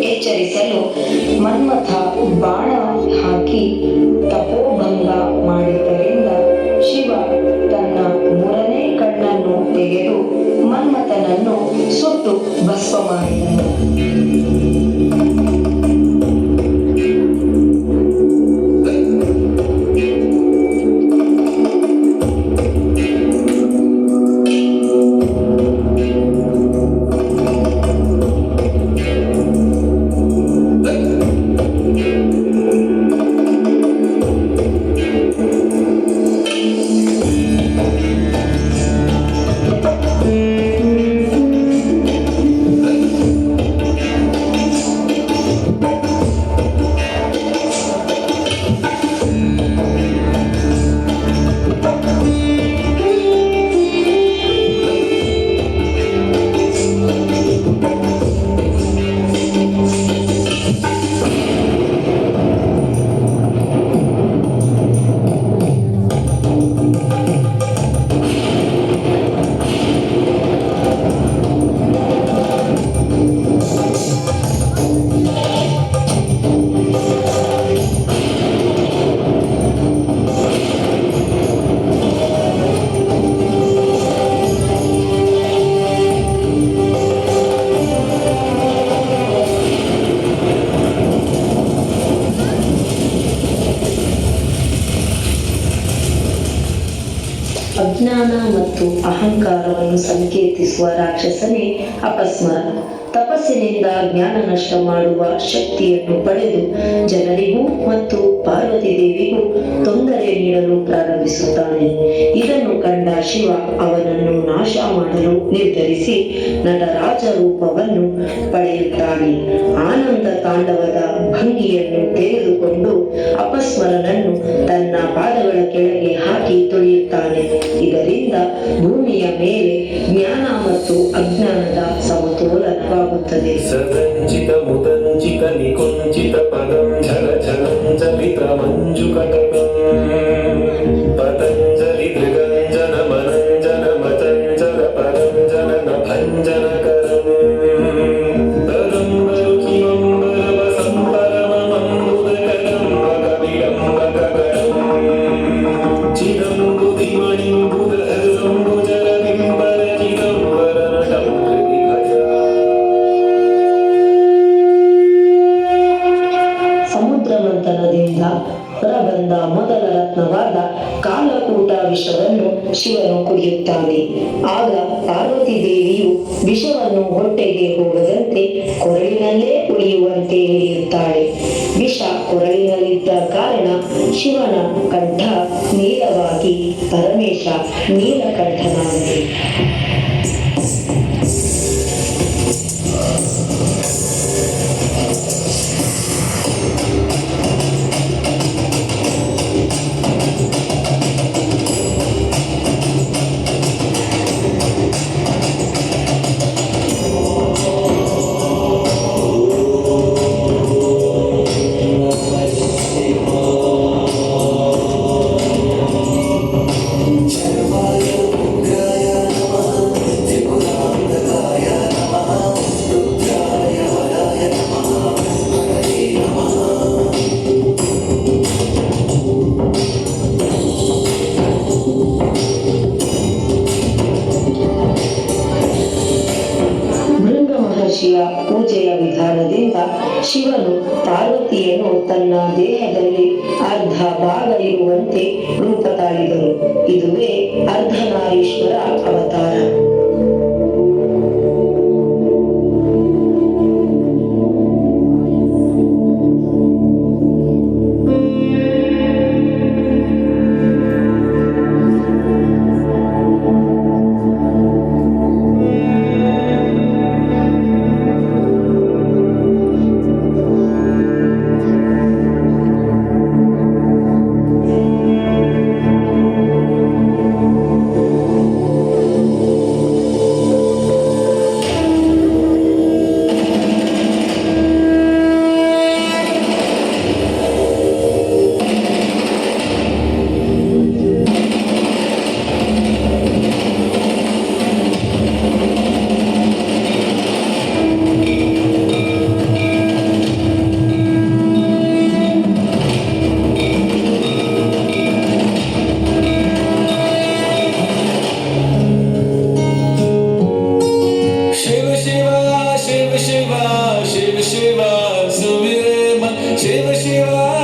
ಎಚ್ಚರಿಸಲು ಮನ್ಮಥ ಬಾಣ ಹಾಕಿ ತಪೋಭಂಗ ಮಾಡಿದ್ದರಿಂದ ಶಿವ ತನ್ನ ಮೂರನೇ ಕಣ್ಣನ್ನು ತೆಗೆದು ಮನ್ಮಥನನ್ನು ಸುಟ್ಟು ಭಸ್ಮ ಮಾಡಿದನು. ಅಜ್ಞಾನ ಮತ್ತು ಅಹಂಕಾರವನ್ನು ಸಂಕೇತಿಸುವ ರಾಕ್ಷಸನೇ ಅಪಸ್ಮಾರ. ತಪಸ್ಸಿನಿಂದ ಜ್ಞಾನ ನಷ್ಟ ಮಾಡುವ ಶಕ್ತಿಯನ್ನು ಪಡೆದು ಜನರಿಗೂ ಮತ್ತು ಪಾರ್ವತಿ ದೇವಿಗೂ ತೊಂದರೆ ನೀಡಲು ಪ್ರಾರಂಭಿಸುತ್ತಾನೆ. ಇದನ್ನು ಕಂಡ ಶಿವ ಅವನನ್ನು ನಾಶ ಮಾಡಲು ನಿರ್ಧರಿಸಿ ನಟರಾಜ ರೂಪವನ್ನು ಪಡೆಯುತ್ತಾನೆ. ಆನಂದ ತಾಂಡವದ ಭಂಗಿಯನ್ನು ತೆಗೆದುಕೊಂಡು ಅಪಸ್ಮರನನ್ನು ತನ್ನ ಪಾದಗಳ ಕೆಳಗೆ ಹಾಕಿ ತೊಳೆಯುತ್ತಾನೆ. ಇದರಿಂದ ಭೂಮಿಯ ಮೇಲೆ ಜ್ಞಾನ ಮತ್ತು ಅಜ್ಞಾನದ ಸಮತೋಲನವಾಗುತ್ತದೆ. ಸದಂಚಿತ ಮುದಂಚಿತ ನಿಕುಂಚಿತ ಪದಂ ಝಲ ಝಲಂ ಚಲಿತ ಮಂಜುಕಟಕಂ ಪತಂಜಲಿ ದೃಗಂಜನ ಮನಂಜನ ಮಚಂಚಲ ಪರಂಜನ ಭಂಜನಕರಂ ತರಂಬರುಚಿಮಂಬರವ ಸಂಪರಮಮಂಬುದಕರಂ ಕವಿಡಂಬಕರಂ ಸಮುದ್ರ ಮಂಥನದಿಂದ ಹೊರಬಂದ ಮೊದಲ ರತ್ನವಾದ ಕಾಲಕೂಟ ವಿಷವನ್ನು ಶಿವನು ಕುಡಿಯುತ್ತಾನೆ. ಆಗ ಪಾರ್ವತಿ ದೇವಿಯು ವಿಷವನ್ನು ಹೊಟ್ಟೆಗೆ ಹೋಗದಂತೆ ಕೊರಳಿನಲ್ಲೇ ಉಳಿಯುವಂತೆ ಹಿಡಿಯುತ್ತಾಳೆ. ವಿಷ ಕೊರಳಿನಲ್ಲಿದ್ದ ಕಾರಣ ಶಿವನ ಕಂಠ ನೀಲವಾಗಿ ಪರಮೇಶ ನೀಲಕಂಠನಾಗಲಿ. ಪೂಜೆಯ ವಿಧಾನದಿಂದ ಶಿವನು ಪಾರ್ವತಿಯನ್ನು ತನ್ನ ದೇಹದಲ್ಲಿ ಅರ್ಧ ಭಾಗ ಇರುವಂತೆ ರೂಪ ತಾಳಿದರು. ಇದುವೇ ಅರ್ಧನಾರೀಶ್ವರ ಅವತಾರ. शिव शिव सुमिरे मन शिव शिव